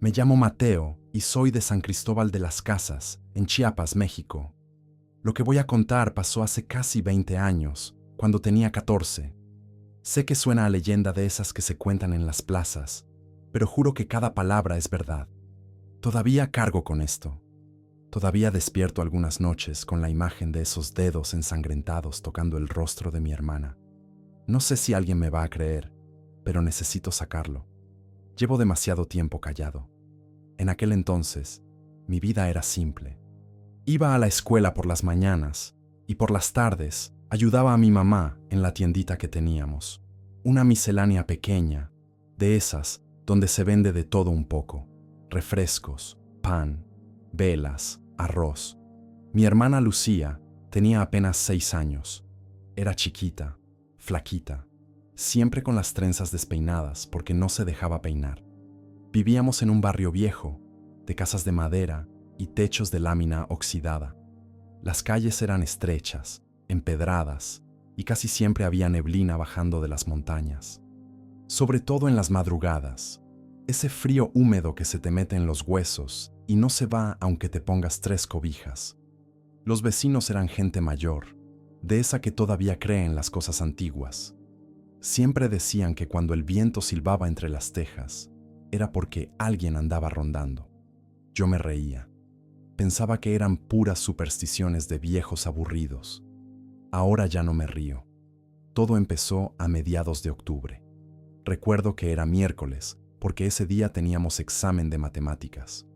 Me llamo Mateo y soy de San Cristóbal de las Casas, en Chiapas, México. Lo que voy a contar pasó hace casi 20 años, cuando tenía 14. Sé que suena a leyenda de esas que se cuentan en las plazas, pero juro que cada palabra es verdad. Todavía cargo con esto. Todavía despierto algunas noches con la imagen de esos dedos ensangrentados tocando el rostro de mi hermana. No sé si alguien me va a creer, pero necesito sacarlo. Llevo demasiado tiempo callado. En aquel entonces, mi vida era simple. Iba a la escuela por las mañanas y por las tardes ayudaba a mi mamá en la tiendita que teníamos. Una miscelánea pequeña, de esas donde se vende de todo un poco. Refrescos, pan, velas, arroz. Mi hermana Lucía tenía apenas 6 años. Era chiquita, flaquita, siempre con las trenzas despeinadas porque no se dejaba peinar. Vivíamos en un barrio viejo, de casas de madera y techos de lámina oxidada. Las calles eran estrechas, empedradas, y casi siempre había neblina bajando de las montañas. Sobre todo en las madrugadas, ese frío húmedo que se te mete en los huesos y no se va aunque te pongas 3 cobijas. Los vecinos eran gente mayor, de esa que todavía cree en las cosas antiguas. Siempre decían que cuando el viento silbaba entre las tejas, era porque alguien andaba rondando. Yo me reía. Pensaba que eran puras supersticiones de viejos aburridos. Ahora ya no me río. Todo empezó a mediados de octubre. Recuerdo que era miércoles, porque ese día teníamos examen de matemáticas.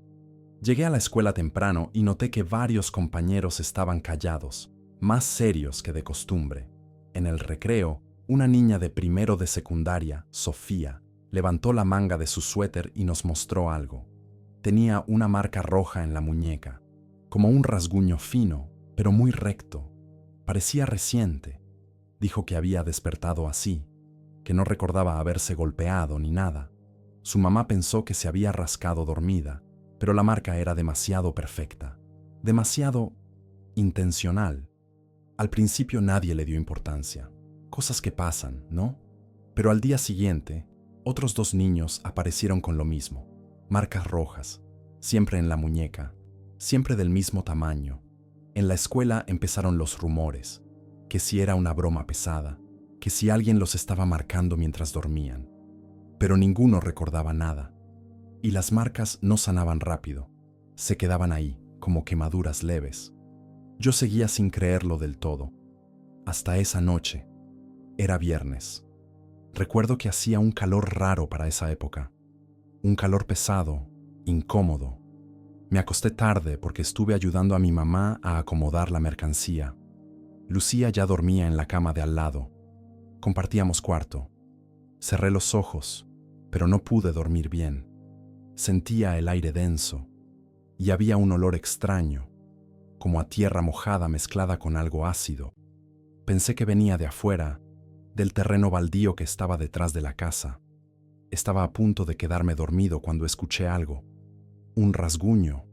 Llegué a la escuela temprano y noté que varios compañeros estaban callados, más serios que de costumbre. En el recreo, una niña de primero de secundaria, Sofía, levantó la manga de su suéter y nos mostró algo. Tenía una marca roja en la muñeca, como un rasguño fino, pero muy recto. Parecía reciente. Dijo que había despertado así, que no recordaba haberse golpeado ni nada. Su mamá pensó que se había rascado dormida, pero la marca era demasiado perfecta, demasiado intencional. Al principio nadie le dio importancia. Cosas que pasan, ¿no? Pero al día siguiente, otros 2 niños aparecieron con lo mismo. Marcas rojas, siempre en la muñeca, siempre del mismo tamaño. En la escuela empezaron los rumores, que si era una broma pesada, que si alguien los estaba marcando mientras dormían. Pero ninguno recordaba nada. Y las marcas no sanaban rápido, se quedaban ahí, como quemaduras leves. Yo seguía sin creerlo del todo. Hasta esa noche. Era viernes. Recuerdo que hacía un calor raro para esa época. Un calor pesado, incómodo. Me acosté tarde porque estuve ayudando a mi mamá a acomodar la mercancía. Lucía ya dormía en la cama de al lado. Compartíamos cuarto. Cerré los ojos, pero no pude dormir bien. Sentía el aire denso y había un olor extraño, como a tierra mojada mezclada con algo ácido. Pensé que venía de afuera, del terreno baldío que estaba detrás de la casa. Estaba a punto de quedarme dormido cuando escuché algo. Un rasguño,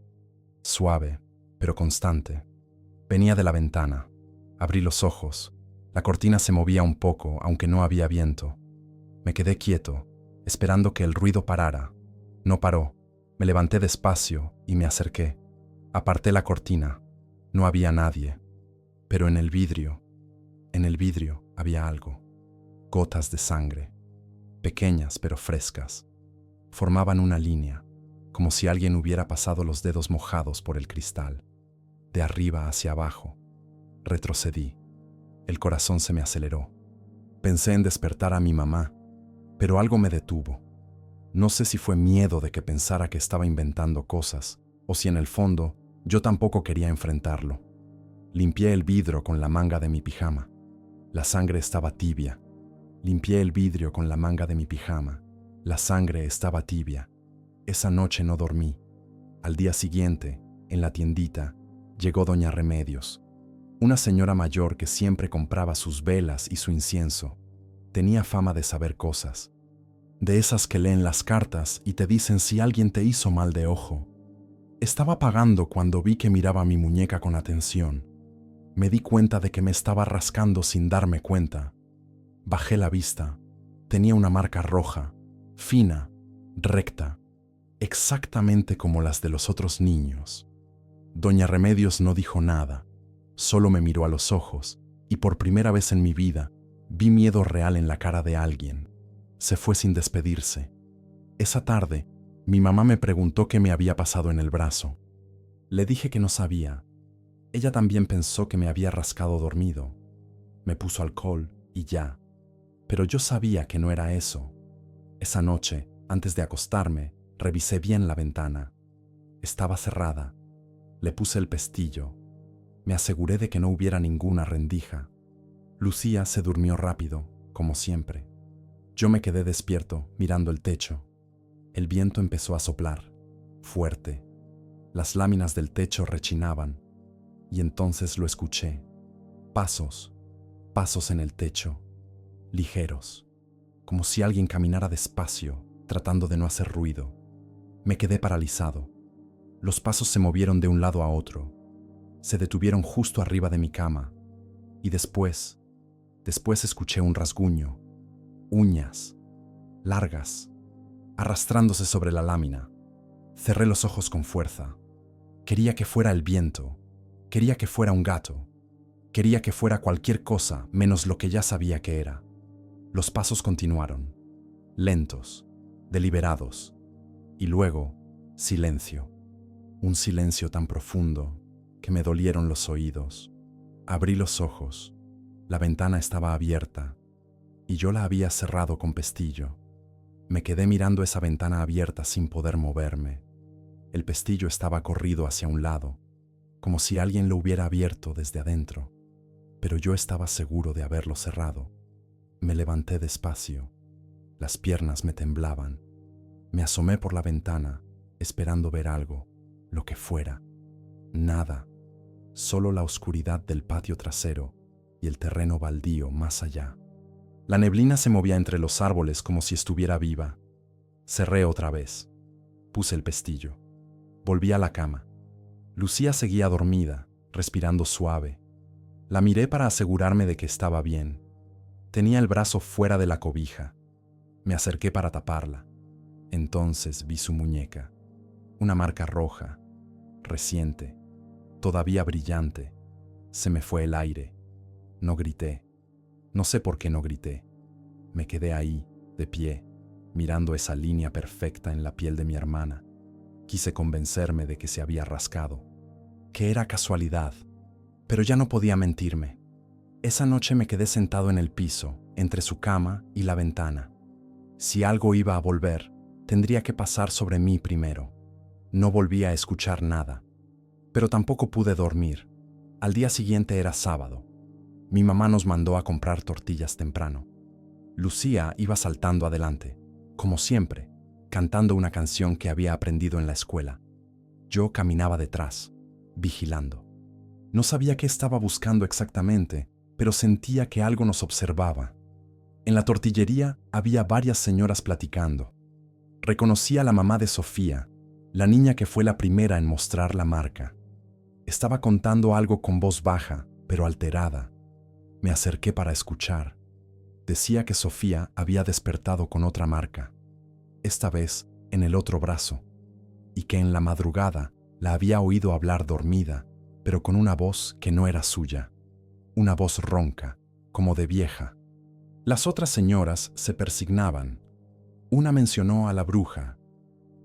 suave, pero constante. Venía de la ventana. Abrí los ojos. La cortina se movía un poco, aunque no había viento. Me quedé quieto, esperando que el ruido parara. No paró. Me levanté despacio y me acerqué. Aparté la cortina. No había nadie. Pero en el vidrio había algo. Gotas de sangre. Pequeñas pero frescas. Formaban una línea, como si alguien hubiera pasado los dedos mojados por el cristal. De arriba hacia abajo. Retrocedí. El corazón se me aceleró. Pensé en despertar a mi mamá, pero algo me detuvo. No sé si fue miedo de que pensara que estaba inventando cosas, o si en el fondo yo tampoco quería enfrentarlo. Limpié el vidrio con la manga de mi pijama. La sangre estaba tibia. Limpié el vidrio con la manga de mi pijama. La sangre estaba tibia. Esa noche no dormí. Al día siguiente, en la tiendita, llegó doña Remedios, una señora mayor que siempre compraba sus velas y su incienso. Tenía fama de saber cosas. De esas que leen las cartas y te dicen si alguien te hizo mal de ojo. Estaba pagando cuando vi que miraba mi muñeca con atención. Me di cuenta de que me estaba rascando sin darme cuenta. Bajé la vista. Tenía una marca roja, fina, recta. exactamente como las de los otros niños. Doña Remedios no dijo nada, solo me miró a los ojos y por primera vez en mi vida vi miedo real en la cara de alguien. Se fue sin despedirse. Esa tarde, mi mamá me preguntó qué me había pasado en el brazo. Le dije que no sabía. Ella también pensó que me había rascado dormido. Me puso alcohol y ya. Pero yo sabía que no era eso. Esa noche, antes de acostarme, revisé bien la ventana. Estaba cerrada. Le puse el pestillo. Me aseguré de que no hubiera ninguna rendija. Lucía se durmió rápido, como siempre. Yo me quedé despierto, mirando el techo. El viento empezó a soplar, fuerte. Las láminas del techo rechinaban. Y entonces lo escuché. Pasos, pasos en el techo, ligeros, como si alguien caminara despacio, tratando de no hacer ruido. Me quedé paralizado. Los pasos se movieron de un lado a otro. Se detuvieron justo arriba de mi cama. Y después escuché un rasguño, uñas, largas, arrastrándose sobre la lámina. Cerré los ojos con fuerza. Quería que fuera el viento. Quería que fuera un gato. Quería que fuera cualquier cosa menos lo que ya sabía que era. Los pasos continuaron, lentos, deliberados, y luego, silencio. Un silencio tan profundo que me dolieron los oídos. Abrí los ojos. La ventana estaba abierta, y yo la había cerrado con pestillo. Me quedé mirando esa ventana abierta sin poder moverme. El pestillo estaba corrido hacia un lado, como si alguien lo hubiera abierto desde adentro, pero yo estaba seguro de haberlo cerrado. Me levanté despacio. Las piernas me temblaban. Me asomé por la ventana, esperando ver algo, lo que fuera. Nada, solo la oscuridad del patio trasero y el terreno baldío más allá. La neblina se movía entre los árboles como si estuviera viva. Cerré otra vez. Puse el pestillo. Volví a la cama. Lucía seguía dormida, respirando suave. La miré para asegurarme de que estaba bien. Tenía el brazo fuera de la cobija. Me acerqué para taparla. Entonces vi su muñeca. Una marca roja, reciente, todavía brillante. Se me fue el aire. No grité. No sé por qué no grité. Me quedé ahí, de pie, mirando esa línea perfecta en la piel de mi hermana. Quise convencerme de que se había rascado, que era casualidad, pero ya no podía mentirme. Esa noche me quedé sentado en el piso, entre su cama y la ventana. Si algo iba a volver, tendría que pasar sobre mí primero. No volví a escuchar nada, pero tampoco pude dormir. Al día siguiente era sábado. Mi mamá nos mandó a comprar tortillas temprano. Lucía iba saltando adelante, como siempre, cantando una canción que había aprendido en la escuela. Yo caminaba detrás, vigilando. No sabía qué estaba buscando exactamente, pero sentía que algo nos observaba. En la tortillería había varias señoras platicando. Reconocí a la mamá de Sofía, la niña que fue la primera en mostrar la marca. Estaba contando algo con voz baja, pero alterada. Me acerqué para escuchar. Decía que Sofía había despertado con otra marca, esta vez en el otro brazo, y que en la madrugada la había oído hablar dormida, pero con una voz que no era suya, una voz ronca, como de vieja. Las otras señoras se persignaban. Una mencionó a la bruja.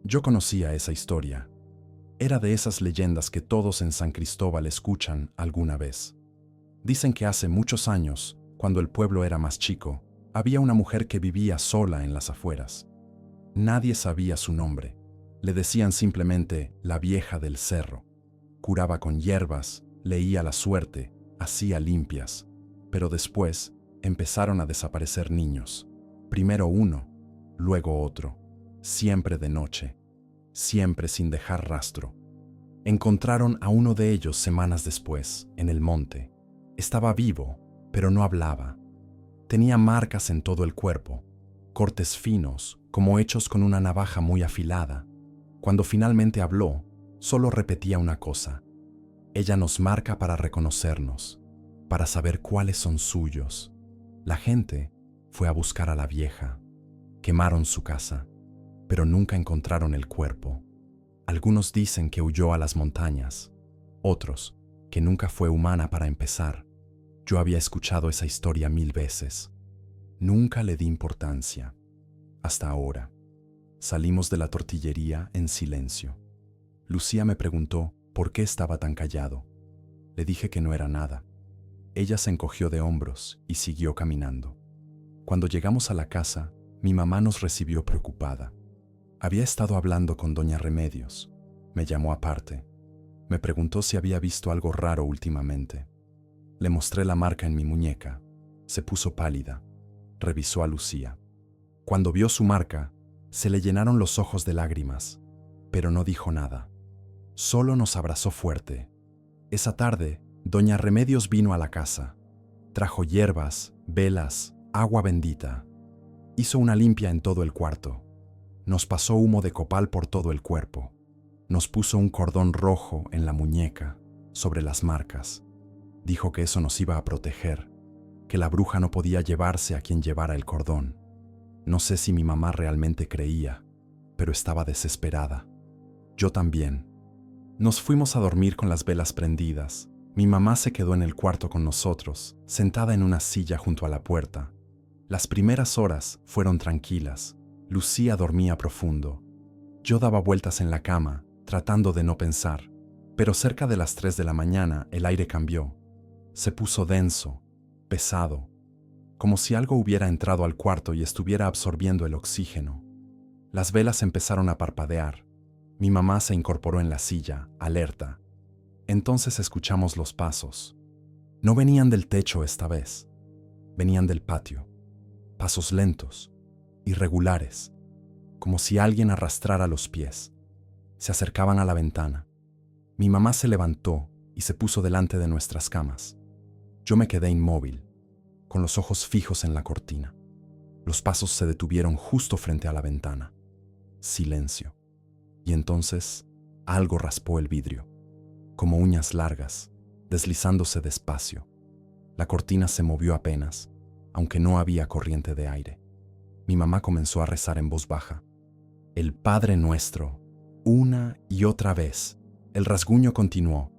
Yo conocía esa historia. Era de esas leyendas que todos en San Cristóbal escuchan alguna vez. Dicen que hace muchos años, cuando el pueblo era más chico, había una mujer que vivía sola en las afueras. Nadie sabía su nombre. Le decían simplemente la vieja del cerro. Curaba con hierbas, leía la suerte, hacía limpias. Pero después empezaron a desaparecer niños. Primero uno, luego otro. Siempre de noche. Siempre sin dejar rastro. Encontraron a uno de ellos semanas después, en el monte. Estaba vivo, pero no hablaba. Tenía marcas en todo el cuerpo, cortes finos, como hechos con una navaja muy afilada. Cuando finalmente habló, solo repetía una cosa: ella nos marca para reconocernos, para saber cuáles son suyos. La gente fue a buscar a la vieja. Quemaron su casa. pero nunca encontraron el cuerpo. Algunos dicen que huyó a las montañas, otros que nunca fue humana para empezar. Yo había escuchado esa historia 1000 veces. Nunca le di importancia. Hasta ahora. Salimos de la tortillería en silencio. Lucía me preguntó por qué estaba tan callado. Le dije que no era nada. Ella se encogió de hombros y siguió caminando. Cuando llegamos a la casa, mi mamá nos recibió preocupada. Había estado hablando con doña Remedios. Me llamó aparte. Me preguntó si había visto algo raro últimamente. Le mostré la marca en mi muñeca. Se puso pálida. Revisó a Lucía. Cuando vio su marca, se le llenaron los ojos de lágrimas, pero no dijo nada. Solo nos abrazó fuerte. Esa tarde, doña Remedios vino a la casa. Trajo hierbas, velas, agua bendita. Hizo una limpia en todo el cuarto. Nos pasó humo de copal por todo el cuerpo. Nos puso un cordón rojo en la muñeca, sobre las marcas. Dijo que eso nos iba a proteger, que la bruja no podía llevarse a quien llevara el cordón. No sé si mi mamá realmente creía, pero estaba desesperada. Yo también. Nos fuimos a dormir con las velas prendidas. Mi mamá se quedó en el cuarto con nosotros, sentada en una silla junto a la puerta. Las primeras horas fueron tranquilas. Lucía dormía profundo. Yo daba vueltas en la cama, tratando de no pensar, pero cerca de las 3 de la mañana el aire cambió. Se puso denso, pesado, como si algo hubiera entrado al cuarto y estuviera absorbiendo el oxígeno. Las velas empezaron a parpadear. Mi mamá se incorporó en la silla, alerta. Entonces escuchamos los pasos. No venían del techo esta vez. Venían del patio. Pasos lentos, irregulares, como si alguien arrastrara los pies. Se acercaban a la ventana. Mi mamá se levantó y se puso delante de nuestras camas. Yo me quedé inmóvil, con los ojos fijos en la cortina. Los pasos se detuvieron justo frente a la ventana. Silencio. Y entonces algo raspó el vidrio, como uñas largas, deslizándose despacio. La cortina se movió apenas, aunque no había corriente de aire. Mi mamá comenzó a rezar en voz baja. El Padre Nuestro, una y otra vez. El rasguño continuó,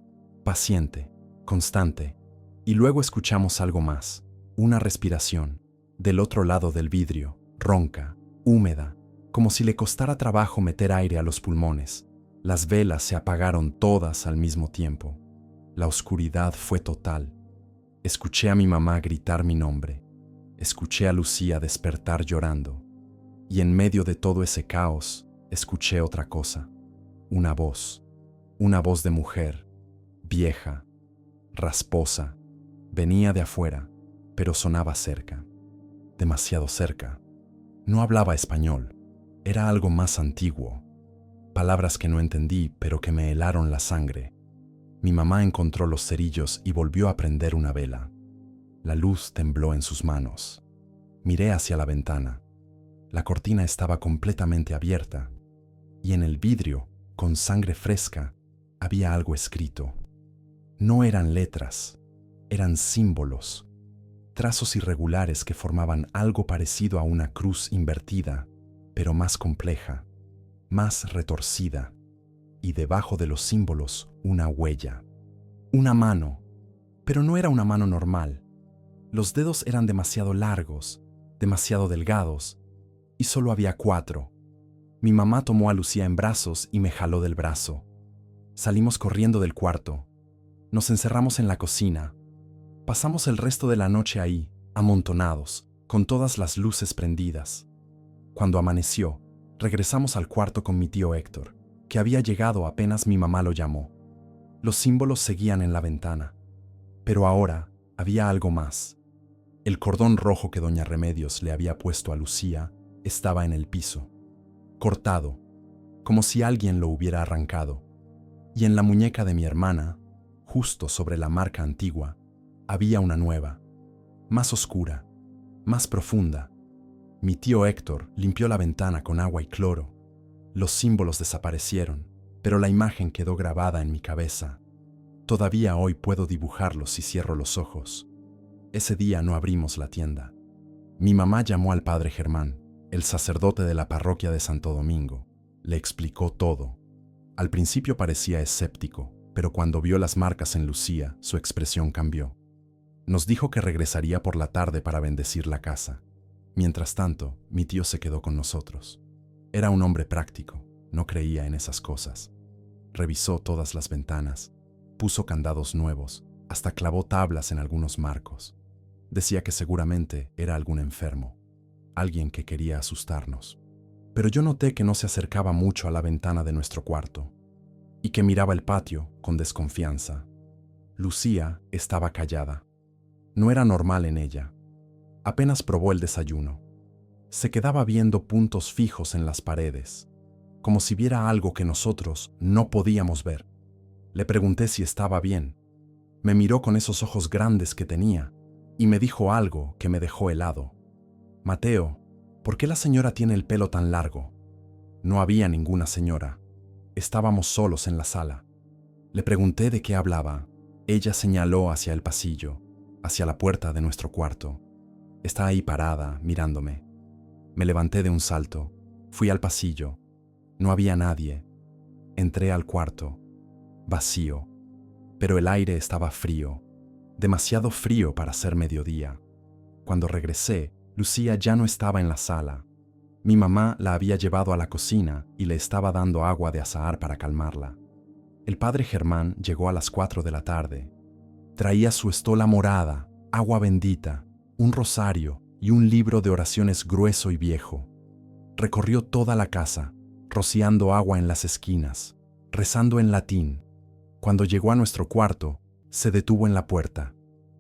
paciente, constante, y luego escuchamos algo más. Una respiración, del otro lado del vidrio, ronca, húmeda, como si le costara trabajo meter aire a los pulmones. Las velas se apagaron todas al mismo tiempo. La oscuridad fue total. Escuché a mi mamá gritar mi nombre. Escuché a Lucía despertar llorando. Y en medio de todo ese caos, escuché otra cosa. Una voz de mujer, vieja, rasposa. Venía de afuera, pero sonaba cerca, demasiado cerca. No hablaba español, era algo más antiguo. Palabras que no entendí, pero que me helaron la sangre. Mi mamá encontró los cerillos y volvió a prender una vela. La luz tembló en sus manos. Miré hacia la ventana. La cortina estaba completamente abierta, y en el vidrio, con sangre fresca, había algo escrito. No eran letras, eran símbolos, trazos irregulares que formaban algo parecido a una cruz invertida, pero más compleja, más retorcida, y debajo de los símbolos una huella. Una mano, pero no era una mano normal. Los dedos eran demasiado largos, demasiado delgados, y solo había 4. Mi mamá tomó a Lucía en brazos y me jaló del brazo. Salimos corriendo del cuarto. Nos encerramos en la cocina. Pasamos el resto de la noche ahí, amontonados, con todas las luces prendidas. Cuando amaneció, regresamos al cuarto con mi tío Héctor, que había llegado apenas mi mamá lo llamó. Los símbolos seguían en la ventana. Pero ahora había algo más. El cordón rojo que doña Remedios le había puesto a Lucía estaba en el piso, cortado, como si alguien lo hubiera arrancado. Y en la muñeca de mi hermana, justo sobre la marca antigua, había una nueva, más oscura, más profunda. Mi tío Héctor limpió la ventana con agua y cloro. Los símbolos desaparecieron, pero la imagen quedó grabada en mi cabeza. Todavía hoy puedo dibujarlos si cierro los ojos. Ese día no abrimos la tienda. Mi mamá llamó al padre Germán. El sacerdote de la parroquia de Santo Domingo le explicó todo. Al principio parecía escéptico, pero cuando vio las marcas en Lucía, su expresión cambió. Nos dijo que regresaría por la tarde para bendecir la casa. Mientras tanto, mi tío se quedó con nosotros. Era un hombre práctico, no creía en esas cosas. Revisó todas las ventanas, puso candados nuevos, hasta clavó tablas en algunos marcos. Decía que seguramente era algún enfermo, alguien que quería asustarnos. Pero yo noté que no se acercaba mucho a la ventana de nuestro cuarto y que miraba el patio con desconfianza. Lucía estaba callada. No era normal en ella. Apenas probó el desayuno. Se quedaba viendo puntos fijos en las paredes, como si viera algo que nosotros no podíamos ver. Le pregunté si estaba bien. Me miró con esos ojos grandes que tenía y me dijo algo que me dejó helado. Mateo, ¿por qué la señora tiene el pelo tan largo? No había ninguna señora. Estábamos solos en la sala. Le pregunté de qué hablaba. Ella señaló hacia el pasillo, hacia la puerta de nuestro cuarto. Está ahí parada, mirándome. Me levanté de un salto. Fui al pasillo. No había nadie. Entré al cuarto. Vacío. Pero el aire estaba frío. Demasiado frío para ser mediodía. Cuando regresé, Lucía ya no estaba en la sala. Mi mamá la había llevado a la cocina y le estaba dando agua de azahar para calmarla. El padre Germán llegó a las 4 de la tarde. Traía su estola morada, agua bendita, un rosario y un libro de oraciones grueso y viejo. Recorrió toda la casa, rociando agua en las esquinas, rezando en latín. Cuando llegó a nuestro cuarto, se detuvo en la puerta.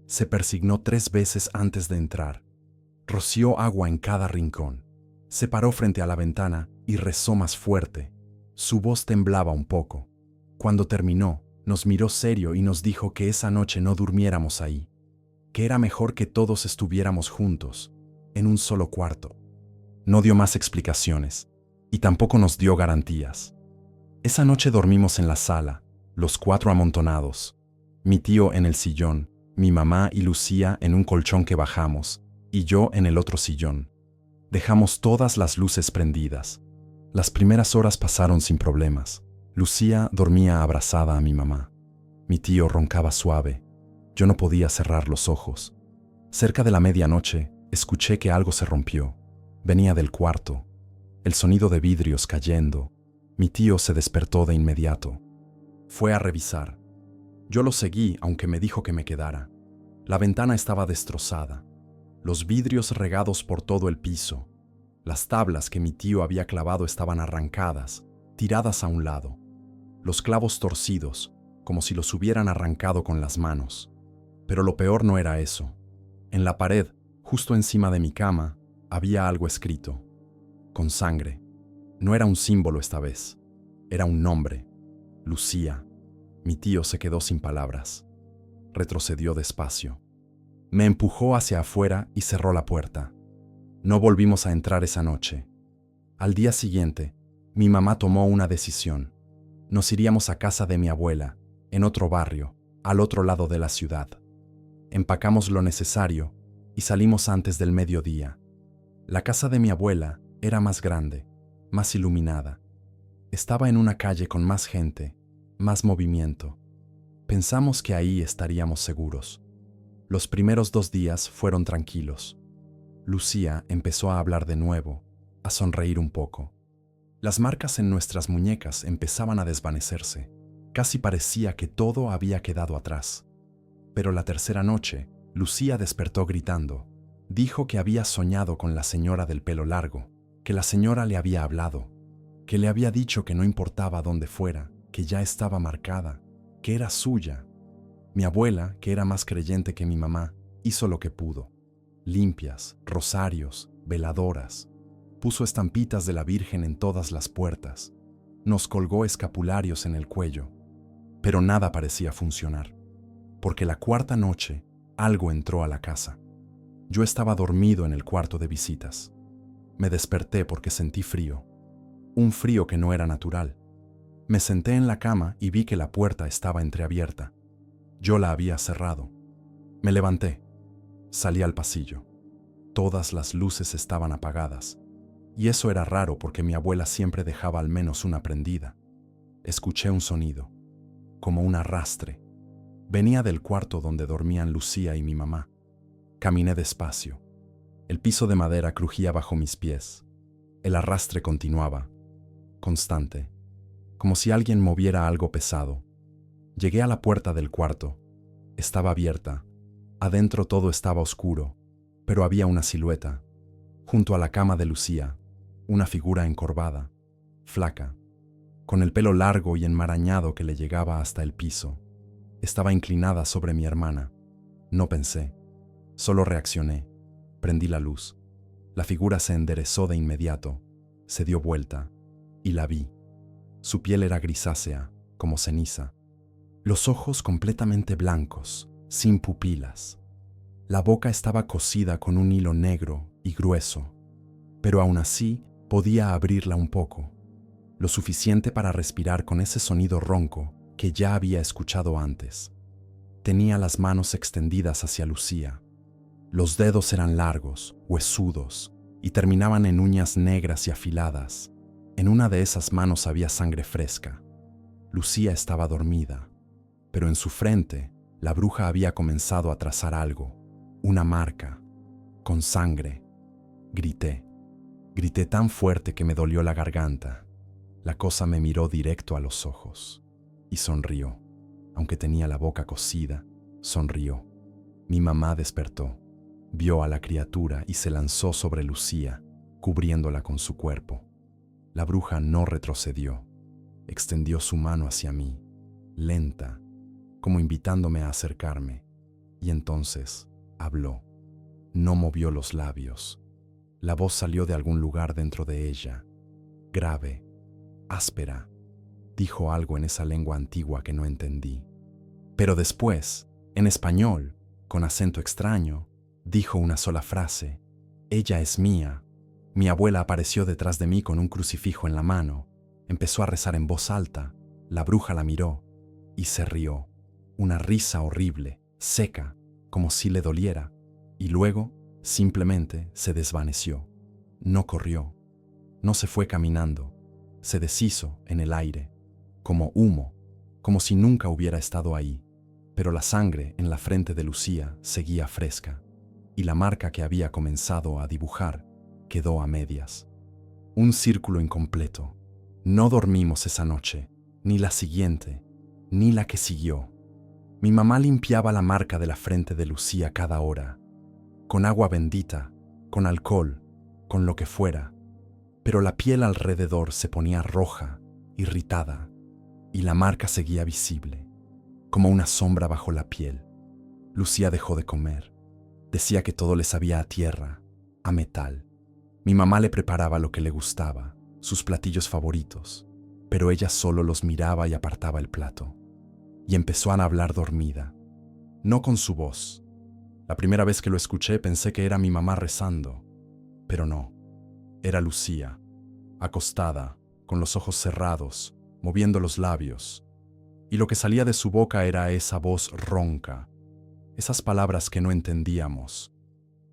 Se persignó 3 veces antes de entrar. Roció agua en cada rincón. Se paró frente a la ventana y rezó más fuerte. Su voz temblaba un poco. Cuando terminó, nos miró serio y nos dijo que esa noche no durmiéramos ahí, que era mejor que todos estuviéramos juntos, en un solo cuarto. No dio más explicaciones, y tampoco nos dio garantías. Esa noche dormimos en la sala, los 4 amontonados, mi tío en el sillón, mi mamá y Lucía en un colchón que bajamos, y yo en el otro sillón. Dejamos todas las luces prendidas. Las primeras horas pasaron sin problemas. Lucía dormía abrazada a mi mamá. Mi tío roncaba suave. Yo no podía cerrar los ojos. Cerca de la medianoche, escuché que algo se rompió. Venía del cuarto. El sonido de vidrios cayendo. Mi tío se despertó de inmediato. Fue a revisar. Yo lo seguí, aunque me dijo que me quedara. La ventana estaba destrozada. Los vidrios regados por todo el piso. Las tablas que mi tío había clavado estaban arrancadas, tiradas a un lado. Los clavos torcidos, como si los hubieran arrancado con las manos. Pero lo peor no era eso. En la pared, justo encima de mi cama, había algo escrito. Con sangre. No era un símbolo esta vez. Era un nombre. Lucía. Mi tío se quedó sin palabras. Retrocedió despacio. Me empujó hacia afuera y cerró la puerta. No volvimos a entrar esa noche. Al día siguiente, mi mamá tomó una decisión. Nos iríamos a casa de mi abuela, en otro barrio, al otro lado de la ciudad. Empacamos lo necesario y salimos antes del mediodía. La casa de mi abuela era más grande, más iluminada. Estaba en una calle con más gente, más movimiento. Pensamos que ahí estaríamos seguros. Los primeros 2 días fueron tranquilos. Lucía empezó a hablar de nuevo, a sonreír un poco. Las marcas en nuestras muñecas empezaban a desvanecerse. Casi parecía que todo había quedado atrás. Pero la tercera noche, Lucía despertó gritando. Dijo que había soñado con la señora del pelo largo, que la señora le había hablado, que le había dicho que no importaba dónde fuera, que ya estaba marcada, que era suya. Mi abuela, que era más creyente que mi mamá, hizo lo que pudo. Limpias, rosarios, veladoras. Puso estampitas de la Virgen en todas las puertas. Nos colgó escapularios en el cuello. Pero nada parecía funcionar. Porque la 4ª noche, algo entró a la casa. Yo estaba dormido en el cuarto de visitas. Me desperté porque sentí frío. Un frío que no era natural. Me senté en la cama y vi que la puerta estaba entreabierta. Yo la había cerrado. Me levanté. Salí al pasillo. Todas las luces estaban apagadas. Y eso era raro porque mi abuela siempre dejaba al menos una prendida. Escuché un sonido, como un arrastre. Venía del cuarto donde dormían Lucía y mi mamá. Caminé despacio. El piso de madera crujía bajo mis pies. El arrastre continuaba, constante, como si alguien moviera algo pesado. Llegué a la puerta del cuarto. Estaba abierta. Adentro todo estaba oscuro, pero había una silueta. Junto a la cama de Lucía, una figura encorvada, flaca, con el pelo largo y enmarañado que le llegaba hasta el piso. Estaba inclinada sobre mi hermana. No pensé, solo reaccioné. Prendí la luz. La figura se enderezó de inmediato, se dio vuelta, y la vi. Su piel era grisácea, como ceniza. Los ojos completamente blancos, sin pupilas. La boca estaba cosida con un hilo negro y grueso, pero aún así podía abrirla un poco, lo suficiente para respirar con ese sonido ronco que ya había escuchado antes. Tenía las manos extendidas hacia Lucía. Los dedos eran largos, huesudos, y terminaban en uñas negras y afiladas. En una de esas manos había sangre fresca. Lucía estaba dormida, pero en su frente la bruja había comenzado a trazar algo, una marca, con sangre. Grité. Grité tan fuerte que me dolió la garganta. La cosa me miró directo a los ojos y sonrió. Aunque tenía la boca cosida, sonrió. Mi mamá despertó, vio a la criatura y se lanzó sobre Lucía, cubriéndola con su cuerpo. La bruja no retrocedió. Extendió su mano hacia mí, lenta, como invitándome a acercarme, y entonces habló. No movió los labios. La voz salió de algún lugar dentro de ella, grave, áspera. Dijo algo en esa lengua antigua que no entendí. Pero después, en español, con acento extraño, dijo una sola frase: «Ella es mía». Mi abuela apareció detrás de mí con un crucifijo en la mano. Empezó a rezar en voz alta. La bruja la miró y se rió. Una risa horrible, seca, como si le doliera. Y luego, simplemente, se desvaneció. No corrió. No se fue caminando. Se deshizo en el aire, como humo, como si nunca hubiera estado ahí. Pero la sangre en la frente de Lucía seguía fresca, y la marca que había comenzado a dibujar quedó a medias. Un círculo incompleto. No dormimos esa noche, ni la siguiente, ni la que siguió. Mi mamá limpiaba la marca de la frente de Lucía cada hora, con agua bendita, con alcohol, con lo que fuera. Pero la piel alrededor se ponía roja, irritada, y la marca seguía visible, como una sombra bajo la piel. Lucía dejó de comer. Decía que todo le sabía a tierra, a metal. Mi mamá le preparaba lo que le gustaba, sus platillos favoritos, pero ella solo los miraba y apartaba el plato. Y empezó a hablar dormida, no con su voz. La primera vez que lo escuché pensé que era mi mamá rezando, pero no. Era Lucía, acostada, con los ojos cerrados, moviendo los labios, y lo que salía de su boca era esa voz ronca, esas palabras que no entendíamos.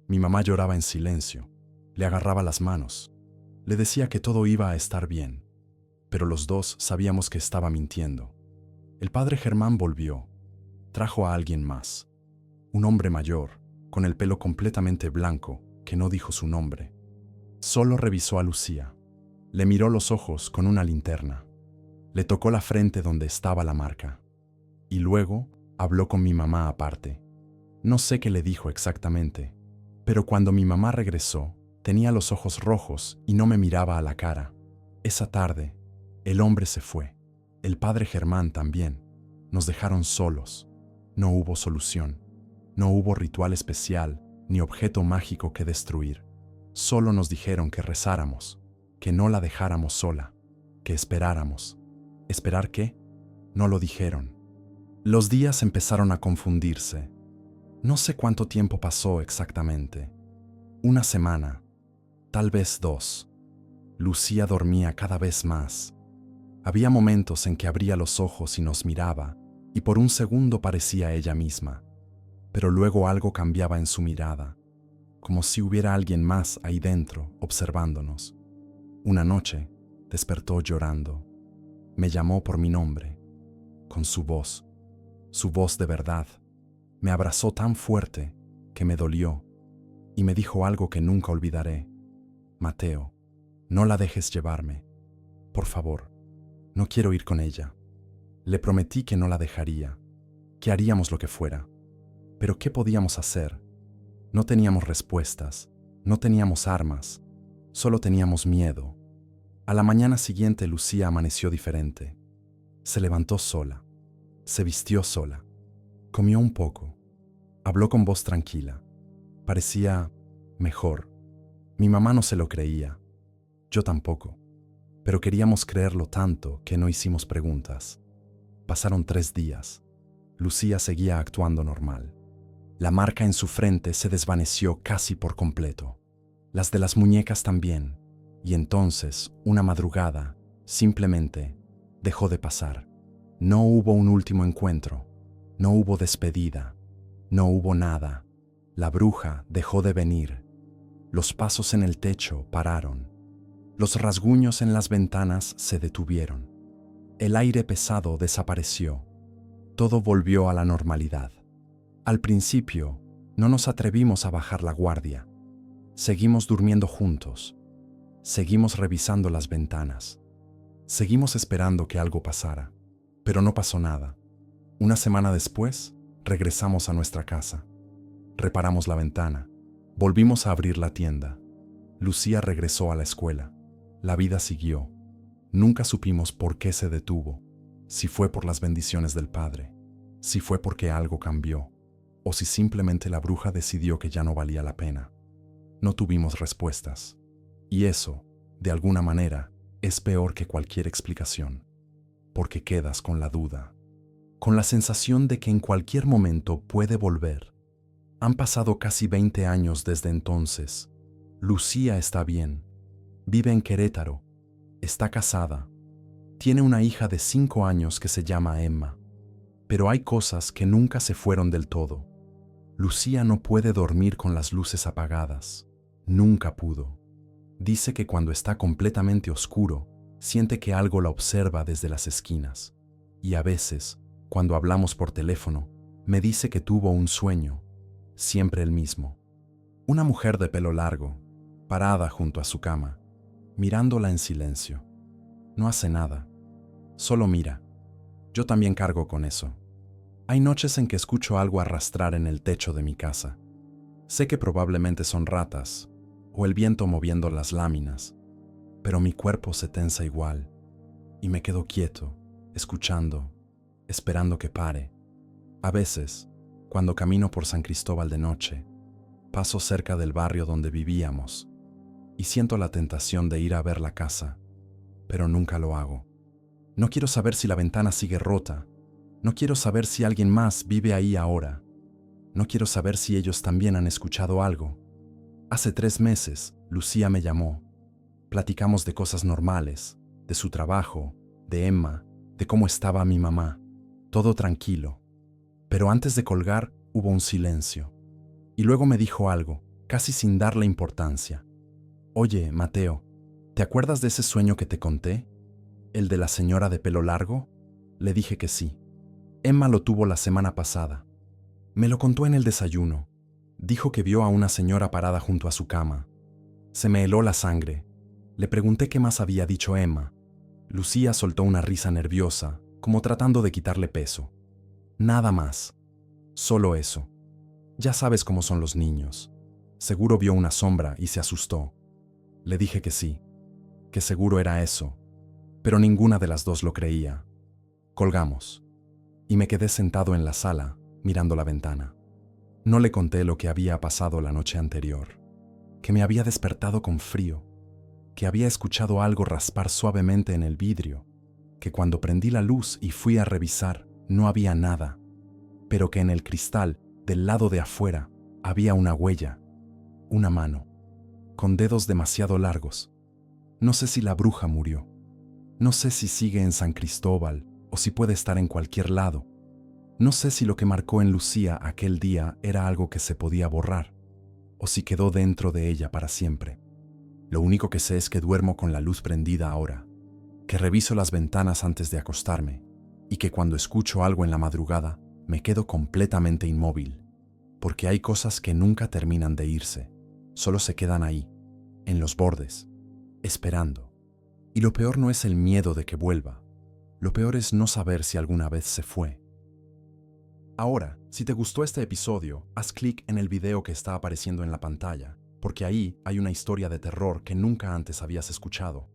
Mi mamá lloraba en silencio, le agarraba las manos, le decía que todo iba a estar bien, pero los dos sabíamos que estaba mintiendo. El padre Germán volvió, trajo a alguien más, un hombre mayor, con el pelo completamente blanco, que no dijo su nombre. Solo revisó a Lucía, le miró los ojos con una linterna, le tocó la frente donde estaba la marca, y luego habló con mi mamá aparte. No sé qué le dijo exactamente, pero cuando mi mamá regresó, tenía los ojos rojos y no me miraba a la cara. Esa tarde, el hombre se fue, el padre Germán también. Nos dejaron solos. No hubo solución, no hubo ritual especial ni objeto mágico que destruir. Solo nos dijeron que rezáramos, que no la dejáramos sola, que esperáramos. ¿Esperar qué? No lo dijeron. Los días empezaron a confundirse. No sé cuánto tiempo pasó exactamente. Una semana, tal vez 2. Lucía dormía cada vez más. Había momentos en que abría los ojos y nos miraba, y por un segundo parecía ella misma. Pero luego algo cambiaba en su mirada, como si hubiera alguien más ahí dentro, observándonos. Una noche, despertó llorando. Me llamó por mi nombre, con su voz de verdad. Me abrazó tan fuerte que me dolió y me dijo algo que nunca olvidaré. Mateo, no la dejes llevarme. Por favor, no quiero ir con ella. Le prometí que no la dejaría, que haríamos lo que fuera. Pero ¿qué podíamos hacer? No teníamos respuestas, no teníamos armas, solo teníamos miedo. A la mañana siguiente Lucía amaneció diferente. Se levantó sola, se vistió sola, comió un poco, habló con voz tranquila. Parecía mejor. Mi mamá no se lo creía, yo tampoco, pero queríamos creerlo tanto que no hicimos preguntas. Pasaron 3 días. Lucía seguía actuando normal. La marca en su frente se desvaneció casi por completo. Las de las muñecas también. Y entonces, una madrugada, simplemente dejó de pasar. No hubo un último encuentro, no hubo despedida, no hubo nada. La bruja dejó de venir. Los pasos en el techo pararon. Los rasguños en las ventanas se detuvieron. El aire pesado desapareció. Todo volvió a la normalidad. Al principio, no nos atrevimos a bajar la guardia. Seguimos durmiendo juntos. Seguimos revisando las ventanas. Seguimos esperando que algo pasara. Pero no pasó nada. Una semana después, regresamos a nuestra casa. Reparamos la ventana. Volvimos a abrir la tienda. Lucía regresó a la escuela. La vida siguió. Nunca supimos por qué se detuvo. Si fue por las bendiciones del Padre, si fue porque algo cambió, o si simplemente la bruja decidió que ya no valía la pena. No tuvimos respuestas. Y eso, de alguna manera, es peor que cualquier explicación, porque quedas con la duda, con la sensación de que en cualquier momento puede volver. Han pasado casi 20 años desde entonces. Lucía está bien, vive en Querétaro, está casada, tiene una hija de 5 años que se llama Emma, pero hay cosas que nunca se fueron del todo. Lucía no puede dormir con las luces apagadas, nunca pudo. Dice que cuando está completamente oscuro, siente que algo la observa desde las esquinas. Y a veces, cuando hablamos por teléfono, me dice que tuvo un sueño, siempre el mismo. Una mujer de pelo largo, parada junto a su cama, mirándola en silencio. No hace nada, solo mira. Yo también cargo con eso. Hay noches en que escucho algo arrastrar en el techo de mi casa. Sé que probablemente son ratas, o el viento moviendo las láminas, pero mi cuerpo se tensa igual, y me quedo quieto, escuchando, esperando que pare. A veces, cuando camino por San Cristóbal de noche, paso cerca del barrio donde vivíamos, y siento la tentación de ir a ver la casa, pero nunca lo hago. No quiero saber si la ventana sigue rota, no quiero saber si alguien más vive ahí ahora, no quiero saber si ellos también han escuchado algo. Hace 3 meses, Lucía me llamó. Platicamos de cosas normales, de su trabajo, de Emma, de cómo estaba mi mamá. Todo tranquilo. Pero antes de colgar, hubo un silencio. Y luego me dijo algo, casi sin darle importancia. Oye, Mateo, ¿te acuerdas de ese sueño que te conté? ¿El de la señora de pelo largo? Le dije que sí. Emma lo tuvo la semana pasada. Me lo contó en el desayuno. Dijo que vio a una señora parada junto a su cama. Se me heló la sangre. Le pregunté qué más había dicho Emma. Lucía soltó una risa nerviosa, como tratando de quitarle peso. Nada más. Solo eso. Ya sabes cómo son los niños. Seguro vio una sombra y se asustó. Le dije que sí, que seguro era eso, pero ninguna de las dos lo creía. Colgamos. Y me quedé sentado en la sala, mirando la ventana. No le conté lo que había pasado la noche anterior, que me había despertado con frío, que había escuchado algo raspar suavemente en el vidrio, que cuando prendí la luz y fui a revisar no había nada, pero que en el cristal, del lado de afuera, había una huella, una mano, con dedos demasiado largos. No sé si la bruja murió, no sé si sigue en San Cristóbal o si puede estar en cualquier lado. No sé si lo que marcó en Lucía aquel día era algo que se podía borrar, o si quedó dentro de ella para siempre. Lo único que sé es que duermo con la luz prendida ahora, que reviso las ventanas antes de acostarme y que cuando escucho algo en la madrugada me quedo completamente inmóvil, porque hay cosas que nunca terminan de irse, solo se quedan ahí, en los bordes, esperando. Y lo peor no es el miedo de que vuelva, lo peor es no saber si alguna vez se fue. Ahora, si te gustó este episodio, haz clic en el video que está apareciendo en la pantalla, porque ahí hay una historia de terror que nunca antes habías escuchado.